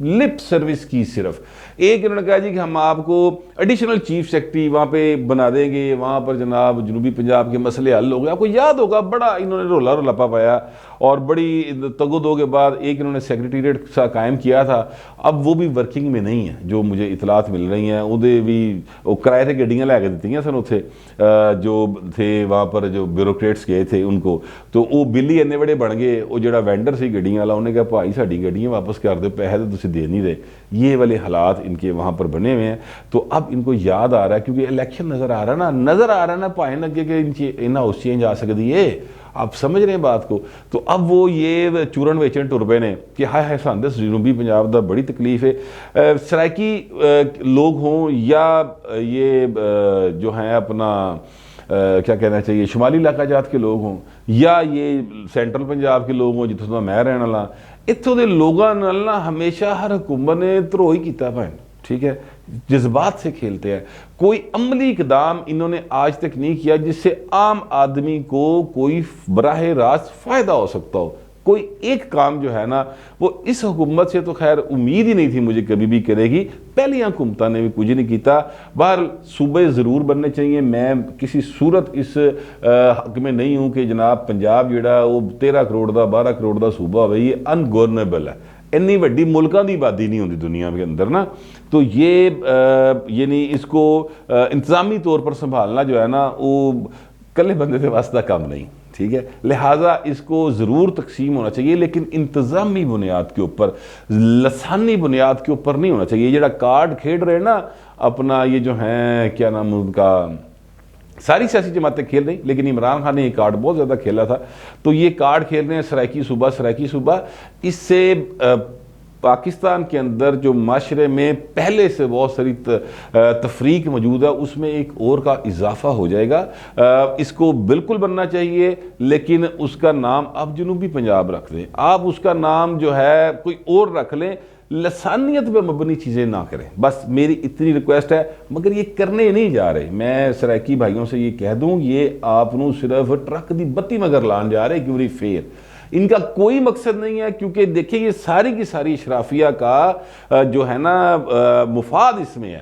Lip service کی صرف. ایک انہوں نے کہا جی کہ ہم آپ کو ایڈیشنل چیف سیکرٹری وہاں پہ بنا دیں گے, وہاں پر جناب جنوبی پنجاب کے مسئلے حل ہو گئے. آپ کو یاد ہوگا بڑا انہوں نے رولا رلپا پایا اور بڑی تگ و دو کے بعد ایک انہوں نے سیکریٹریٹ سا قائم کیا تھا. اب وہ بھی ورکنگ میں نہیں ہے جو مجھے اطلاعات مل رہی ہیں. ادھے بھی وہ کرائے تے گڈیاں لے کے دیتی ہیں سن اتنے جو تھے وہاں پر جو بیوروکریٹس گئے تھے ان کو, تو وہ بلی اینے بڑے بن گئے. وہ جڑا وینڈر سی گڈیاں والا انہیں کہا بھائی ساڈی گڈیاں واپس کر دو, پیسے تو تسی دے نہیں رہے. یہ والے حالات ان کے وہاں پر بنے ہوئے ہیں. تو اب ان کو یاد آ رہا ہے کیونکہ الیکشن نظر آ رہا ہے نا پائیں لگے کہ ان ہاؤس چینج آ سکتی ہے. آپ سمجھ رہے ہیں بات کو. تو اب وہ یہ چورن ویچن ٹر پے نے کہ ہائے ہائے سان دس جنوبی پنجاب دا بڑی تکلیف ہے. سرائکی لوگ ہوں یا یہ جو ہیں اپنا کیا کہنا چاہیے شمالی علاقہ جات کے لوگ ہوں یا یہ سینٹرل پنجاب کے لوگ ہوں جتوں میں رہنے والا, اتوں کے لوگوں نا ہمیشہ ہر حکومت نے دھرو ہی کیتا بھائی. ٹھیک ہے, جذبات سے کھیلتے ہیں. کوئی عملی اقدام انہوں نے آج تک نہیں کیا جس سے عام آدمی کو کوئی براہ راست فائدہ ہو سکتا ہو. کوئی ایک کام جو ہے نا وہ اس حکومت سے تو خیر امید ہی نہیں تھی مجھے کبھی بھی کرے گی. پہلی حکومتوں نے بھی کچھ نہیں کیتا. باہر صوبے ضرور بننے چاہیے. میں کسی صورت اس حق میں نہیں ہوں کہ جناب پنجاب جڑا وہ 13 کروڑ دا 12 کروڑ دا صوبہ ہوئے, یہ انگورنیبل ہے. انی وڈی ملکوں کی آبادی نہیں ہوتی دنیا کے اندر نا. تو یہ یعنی اس کو انتظامی طور پر سنبھالنا جو ہے نا وہ کلے بندے سے واسطہ کام نہیں. ٹھیک ہے, لہٰذا اس کو ضرور تقسیم ہونا چاہیے لیکن انتظامی بنیاد کے اوپر, لسانی بنیاد کے اوپر نہیں ہونا چاہیے. یہ جڑا کارڈ کھیل رہے نا اپنا یہ جو ہیں کیا نام ان کا, ساری سیاسی جماعتیں کھیل رہی لیکن عمران خان نے یہ کارڈ بہت زیادہ کھیلا تھا. تو یہ کارڈ کھیل رہے ہیں سرائکی صوبہ. اس سے پاکستان کے اندر جو معاشرے میں پہلے سے بہت ساری تفریق موجود ہے اس میں ایک اور کا اضافہ ہو جائے گا. اس کو بالکل بننا چاہیے لیکن اس کا نام آپ جنوبی پنجاب رکھ دیں. آپ اس کا نام جو ہے کوئی اور رکھ لیں, لسانیت پہ مبنی چیزیں نہ کریں. بس میری اتنی ریکویسٹ ہے, مگر یہ کرنے نہیں جا رہے. میں سرائکی بھائیوں سے یہ کہہ دوں یہ آپ نو صرف ٹرک دی بتی مگر لان جا رہے کیونکہ فیر ان کا کوئی مقصد نہیں ہے. کیونکہ دیکھیں یہ ساری کی ساری اشرافیہ کا جو ہے نا مفاد اس میں ہے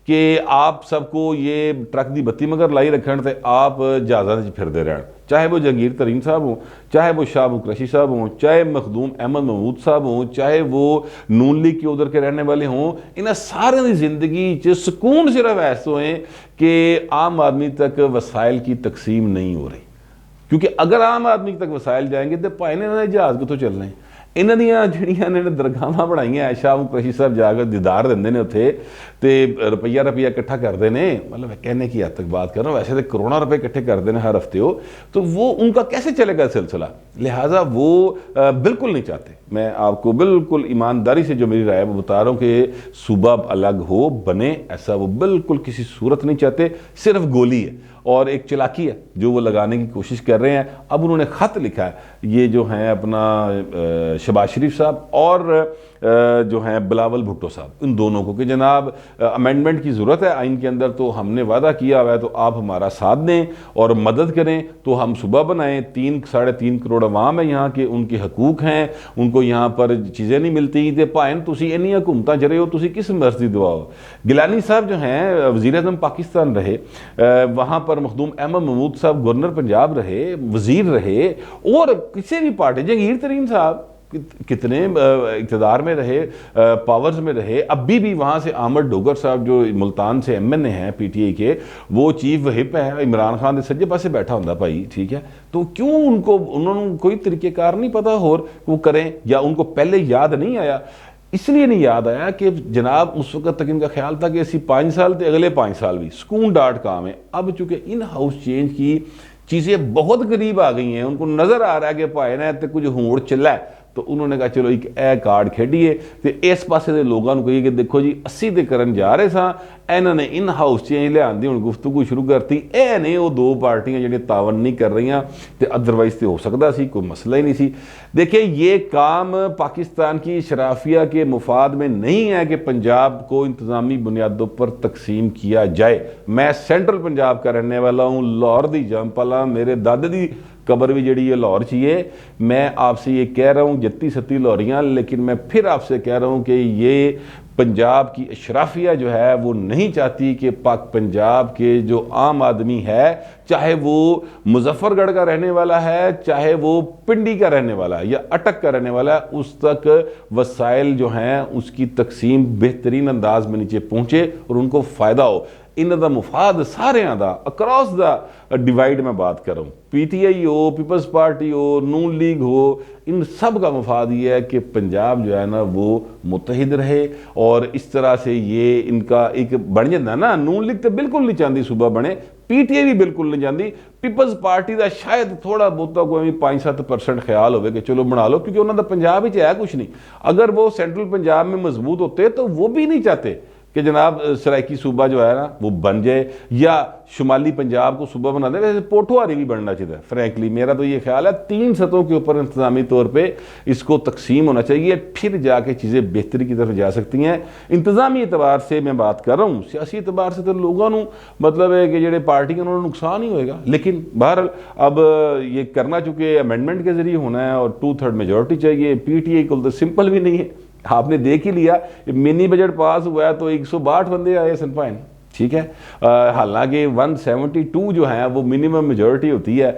کہ آپ سب کو یہ ٹرک دی بتی مگر لائی رکھن تے آپ جہازاں پھر دے رہن, چاہے وہ جہانگیر ترین صاحب ہوں, چاہے وہ شاہ قریشی صاحب ہوں, چاہے مخدوم احمد محمود صاحب ہوں, چاہے وہ نون لیگ کے ادھر کے رہنے والے ہوں. انہیں سارے دی زندگی سکون صرف ایسے ہوئے کہ عام آدمی تک وسائل کی تقسیم نہیں ہو رہی. کیونکہ اگر عام آدمی تک وسائل جائیں گے تو پائے نے جہاز کو تو چلنے ہیں. انہاں دیاں جڑیاں نے درگاہاں بنائی ہیں, شاہ قریشی صاحب جا کے دیدار دیندے نے اتھے تے روپیہ اکٹھا کرتے ہیں. مطلب کہنے کی حد تک بات کر رہا ہوں, ویسے تو کروڑوں روپے اکٹھے کرتے ہیں ہر ہفتے ہو, تو وہ ان کا کیسے چلے گا سلسلہ. لہٰذا وہ بالکل نہیں چاہتے. میں آپ کو بالکل ایمانداری سے جو میری رائے وہ بتا رہا ہوں کہ صوبہ الگ ہو بنے, ایسا وہ بالکل کسی صورت نہیں چاہتے. صرف گولی ہے اور ایک چلاکی ہے جو وہ لگانے کی کوشش کر رہے ہیں. اب انہوں نے خط لکھا ہے یہ جو ہیں اپنا شہباز شریف صاحب اور جو ہیں بلاول بھٹو صاحب, ان دونوں کو کہ جناب امینڈمنٹ کی ضرورت ہے آئین کے اندر, تو ہم نے وعدہ کیا ہوا ہے تو آپ ہمارا ساتھ دیں اور مدد کریں تو ہم صوبہ بنائیں. 3-3.5 کروڑ عوام ہے یہاں کے, ان کے حقوق ہیں, ان کو یہاں پر چیزیں نہیں ملتی. تے پائن تسی اینی حکومتاں جرے ہو, تسی کس مرضی دعا ہو. گیلانی صاحب جو ہیں وزیر اعظم پاکستان رہے, وہاں پر مخدوم احمد محمود صاحب گورنر پنجاب رہے, وزیر رہے, اور کسی بھی پارٹی, جہانگیر ترین صاحب کتنے اقتدار میں رہے, پاورز میں رہے. ابھی بھی وہاں سے احمد ڈوگر صاحب جو ملتان سے ایم این اے ہیں پی ٹی آئی کے, وہ چیف وہپ ہے, عمران خان دے سجے پاسے بیٹھا ہوندا بھائی. ٹھیک ہے, تو کیوں انہوں نے کوئی طریقہ کار نہیں پتا اور وہ کریں, یا ان کو پہلے یاد نہیں آیا. اس لیے نہیں یاد آیا کہ جناب اس وقت تک ان کا خیال تھا کہ اسی 5 سال تے اگلے 5 سال بھی سکون ڈاٹ کام ہے. اب چونکہ ان ہاؤس چینج کی چیزیں بہت قریب آ گئی ہیں, ان کو نظر آ رہا ہے کہ پائے نا تے کچھ ہوڑ چلا ہے, تو انہوں نے کہا چلو ایک اے کارڈ کھیڈیے. تے اس پاسے دے لوگاں نوں کہیے کہ دیکھو جی 80 تے کرن جا رہے ساں, انہوں نے ان ہاؤس چینج لے آندی ہن گفتگو شروع کرتی. اے نے وہ 2 پارٹیاں جڑے تعاون نہیں کر رہی ہیں, تے ادروائز تے ہو سکتا سی, کوئی مسئلہ ہی نہیں سی. دیکھیں یہ کام پاکستان کی اشرافیہ کے مفاد میں نہیں ہے کہ پنجاب کو انتظامی بنیادوں پر تقسیم کیا جائے. میں سینٹرل پنجاب کا رہنے والا ہوں, لاہور دی جمپلا, میرے دادے دی قبر بھی جڑی ہے لاہور چاہیے. میں آپ سے یہ کہہ رہا ہوں جتی ستی لاہوریاں, لیکن میں پھر آپ سے کہہ رہا ہوں کہ یہ پنجاب کی اشرافیہ جو ہے وہ نہیں چاہتی کہ پاک پنجاب کے جو عام آدمی ہے, چاہے وہ مظفر گڑھ کا رہنے والا ہے, چاہے وہ پنڈی کا رہنے والا ہے یا اٹک کا رہنے والا ہے, اس تک وسائل جو ہیں اس کی تقسیم بہترین انداز میں نیچے پہنچے اور ان کو فائدہ ہو. ان دا مفاد سارے دا اکراس دا ڈیوائیڈ میں بات کر رہا ہوں, پی ٹی آئی ہو, پیپلز پارٹی ہو, نون لیگ ہو, ان سب کا مفاد یہ ہے کہ پنجاب جو ہے نا وہ متحد رہے. اور اس طرح سے یہ ان کا ایک بن جاتا ہے نا. نون لیگ تو بالکل نہیں چاہتی صوبہ بنے, پی ٹی آئی بھی بالکل نہیں چاہتی, پیپلز پارٹی دا شاید تھوڑا بہتا کوئی 5-7% خیال ہوئے کہ چلو بنا لو, کیونکہ انہوں نے پنجاب ہی ہے کچھ نہیں. اگر وہ سینٹرل پنجاب میں مضبوط ہوتے تو وہ بھی نہیں چاہتے کہ جناب سرائکی صوبہ جو ہے نا وہ بن جائے یا شمالی پنجاب کو صوبہ بنا دے. ویسے پوٹھواری بھی بننا چاہیے فرینکلی, میرا تو یہ خیال ہے 3 سطحوں کے اوپر انتظامی طور پہ اس کو تقسیم ہونا چاہیے, پھر جا کے چیزیں بہتری کی طرف جا سکتی ہیں. انتظامی اعتبار سے میں بات کر رہا ہوں, سیاسی اعتبار سے تو لوگوں مطلب ہے کہ جڑے پارٹی انہوں نے نقصان ہی ہوئے گا, لیکن بہرحال اب یہ کرنا چونکہ امینڈمنٹ کے ذریعے ہونا ہے اور 2/3 میجورٹی چاہیے. پی ٹی آئی کو تو سمپل بھی نہیں ہے, آپ نے دیکھ ہی لیا منی بجٹ پاس ہوا ہے تو 162 بندے آئے سنپائن, ٹھیک ہے. حالانکہ 172 جو ہیں وہ منیمم میجورٹی ہوتی ہے,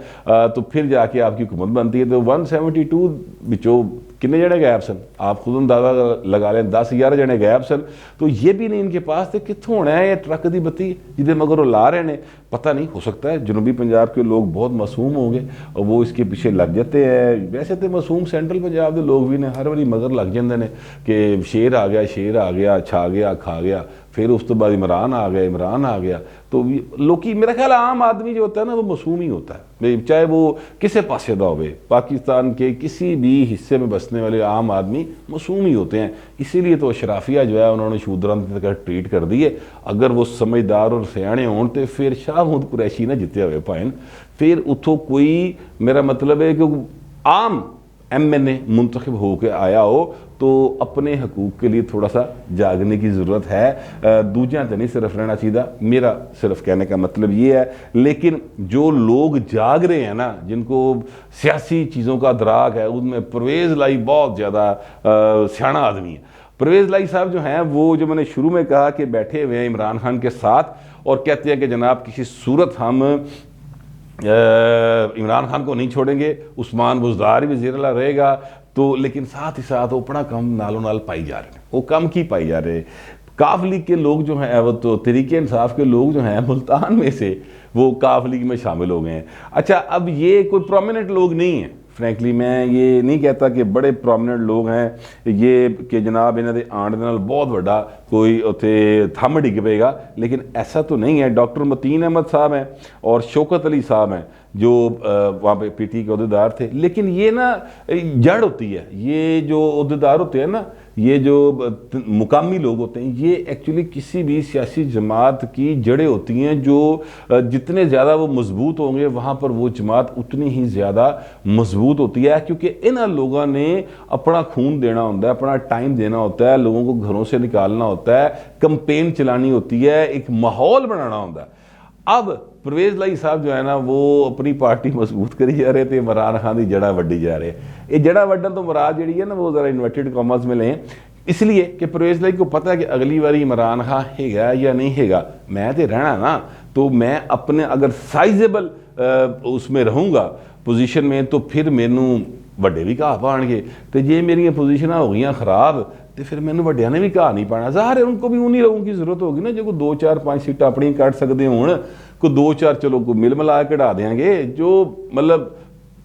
تو پھر جا کے آپ کی حکومت بنتی ہے. تو 172 بچو کنے جنے غائب سن, آپ خود اندازہ لگا لیں 10-11 جنے غائب سن. تو یہ بھی نہیں ان کے پاس تھے کتوں ہونا ہے یہ ٹرک دی بتی جدے مگر وہ لا رہے ہیں. پتہ نہیں, ہو سکتا ہے جنوبی پنجاب کے لوگ بہت معصوم ہوں گے اور وہ اس کے پیچھے لگ جاتے ہیں. ویسے تو معصوم سینٹرل پنجاب کے لوگ بھی نے ہر باری مگر لگ جاندے نے کہ شیر آ گیا چھا گیا کھا گیا, پھر اس تو بعد عمران آ گیا. تو لوکی میرا خیال عام آدمی جو ہوتا ہے نا وہ معصوم ہی ہوتا ہے, چاہے وہ کسے پاسے دا ہوئے. پاکستان کے کسی بھی حصے میں بسنے والے عام آدمی معصوم ہی ہوتے ہیں. اسی لیے تو اشرافیہ جو ہے انہوں نے شودران کی طرح ٹریٹ کر دیے. اگر وہ سمجھدار اور سیانے ہون تو پھر شاہ محمود قریشی نہ جتے ہوئے پائن, پھر اتھوں کوئی میرا مطلب ہے کہ عام ایم این اے منتخب ہو کے آیا ہو تو اپنے حقوق کے لیے تھوڑا سا جاگنے کی ضرورت ہے. دوجیاں تو نہیں صرف رہنا چاہیے, میرا صرف کہنے کا مطلب یہ ہے. لیکن جو لوگ جاگ رہے ہیں نا, جن کو سیاسی چیزوں کا ادراک ہے, ان میں پرویز لائی بہت زیادہ سیانا آدمی ہے. پرویز لائی صاحب جو ہیں وہ جو میں نے شروع میں کہا کہ بیٹھے ہوئے ہیں عمران خان کے ساتھ اور کہتے ہیں کہ جناب کسی صورت ہم عمران خان کو نہیں چھوڑیں گے, عثمان بزدار وزیر اللہ رہے گا. تو لیکن ساتھ ہی ساتھ وہ اپنا کم نالوں نال پائی جا رہے ہیں, وہ کم کی پائی جا رہے ہیں. کاف لیگ کے لوگ جو ہیں وہ تو تحریک انصاف کے لوگ جو ہیں ملتان میں سے وہ کاف لیگ میں شامل ہو گئے ہیں. اچھا اب یہ کوئی پرومیننٹ لوگ نہیں ہیں, فرینکلی میں یہ نہیں کہتا کہ بڑے پرومیننٹ لوگ ہیں یہ کہ جناب انہوں نے آنڈ دے نال بہت بڑا کوئی اتنے تھم ڈگ پے گا, لیکن ایسا تو نہیں ہے. ڈاکٹر متین احمد صاحب ہیں اور شوکت علی صاحب ہیں جو وہاں پہ پی ٹی کے عہدیدار تھے. لیکن یہ نا جڑ ہوتی ہے, یہ جو عہدیدار ہوتے ہیں نا, یہ جو مقامی لوگ ہوتے ہیں, یہ ایکچولی کسی بھی سیاسی جماعت کی جڑیں ہوتی ہیں جو جتنے زیادہ وہ مضبوط ہوں گے وہاں پر وہ جماعت اتنی ہی زیادہ مضبوط ہوتی ہے. کیونکہ ان لوگوں نے اپنا خون دینا ہوتا ہے, اپنا ٹائم دینا ہوتا ہے, لوگوں کو گھروں سے نکالنا ہوتا ہے, کمپین چلانی ہوتی ہے, ایک ماحول بنانا ہوتا ہے. اب پرویز لائی صاحب جو ہے نا وہ اپنی پارٹی مضبوط کری جا رہے تھے, عمران خان دی جڑا وڈی جا رہے. یہ جڑا وڈن تو مراد جڑی ہے نا وہ ذرا انورٹڈ کامرس میں لیں, اس لیے کہ پرویز لائی کو پتہ ہے کہ اگلی باری عمران خان ہے گا یا نہیں ہے گا, میں تو رہنا نا, تو میں اپنے اگر سائزیبل اس میں رہوں گا پوزیشن میں تو پھر مینوں وڈے بھی کہا پان گے. تو جی میری پوزیشناں ہو گئی خراب تو پھر مینوں وڈیاں نے بھی کہا نہیں پانا. ظاہر ہے ان کو بھی انہی لوگوں کی ضرورت ہوگی نا جو کوئی 2-4-5 سیٹیں اپنی کٹ سکتے ہوں, کوئی 2-4 چلو کوئی مل ملا کے ڈا دیں گے. جو مطلب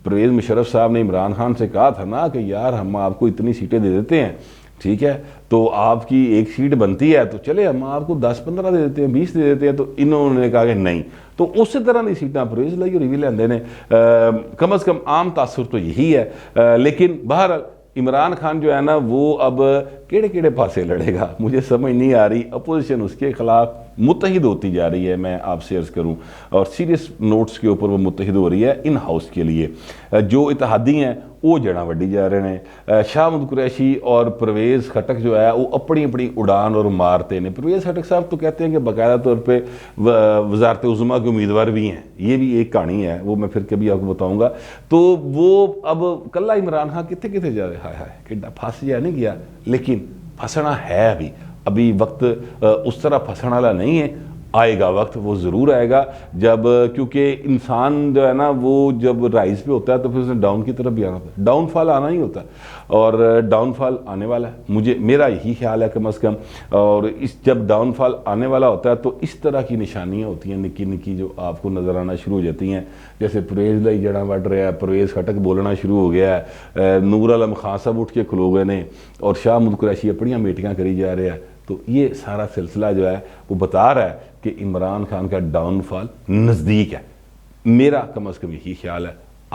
پرویز مشرف صاحب نے عمران خان سے کہا تھا نا کہ یار ہم آپ کو اتنی سیٹیں دے دیتے ہیں, ٹھیک ہے, تو آپ کی ایک سیٹ بنتی ہے تو چلے ہم آپ کو 10-15 دے دیتے ہیں, 20 دے دیتے ہیں. تو انہوں نے کہا کہ نہیں, تو اسی طرح کی سیٹاں پرویز لائی اور بھی لیندے نے. کم از کم عام تاثر تو یہی ہے. لیکن بہرحال عمران خان جو ہے نا وہ اب کیڑے پاسے لڑے گا, مجھے سمجھ نہیں آ رہی. اپوزیشن اس کے خلاف, متحد ہوتی جا رہی ہے، میں آپ سے عرض کروں، اور سیریس نوٹس کے اوپر وہ متحد ہو رہی ہے ان ہاؤس کے لیے۔ جو اتحادی ہیں وہ جڑاں وڈی جا رہے ہیں۔ شاہ محمود قریشی اور پرویز خٹک جو ہے وہ اپنی اپنی اڑان اور مارتے ہیں۔ پرویز خٹک صاحب تو کہتے ہیں کہ باقاعدہ طور پہ وزارت عظمیٰ کے امیدوار بھی ہیں، یہ بھی ایک کہانی ہے، وہ میں پھر کبھی آپ کو بتاؤں گا۔ تو وہ اب کلہ عمران خان کتنے جا رہے، ہائے ہائے کہ پھنس جا نہیں گیا، لیکن پھنسنا ہے ابھی وقت اس طرح پھنسنے والا نہیں ہے، آئے گا وقت، وہ ضرور آئے گا جب، کیونکہ انسان جو ہے نا وہ جب رائز پہ ہوتا ہے تو پھر اس نے ڈاؤن کی طرف بھی آنا ہوتا ہے، ڈاؤن فال آنا ہی ہوتا ہے، اور ڈاؤن فال آنے والا ہے، میرا یہی خیال ہے کم از کم۔ اور جب ڈاؤن فال آنے والا ہوتا ہے تو اس طرح کی نشانیاں ہوتی ہیں نکی نکی جو آپ کو نظر آنا شروع ہو جاتی ہیں، جیسے پرویز لائی جڑاں وڈ رہا ہے، پرویز خٹک بولنا شروع ہو گیا ہے، نور عالم خان صاحب اٹھ کے کھلو گئے نے، اور شاہ محمود قریشی اپنی میٹنگاں کری جا رہے ہیں۔ تو یہ سارا سلسلہ جو ہے وہ بتا رہا ہے کہ عمران خان کا ڈاؤن فال نزدیک ہے، میرا کم از کم یہی خیال ہے۔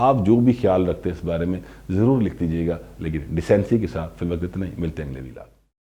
آپ جو بھی خیال رکھتے ہیں اس بارے میں ضرور لکھ دیجیے گا، لیکن ڈیسینسی کے ساتھ فی الوقت اتنا ہی، ملتے ہیں اگلے ویلاگ۔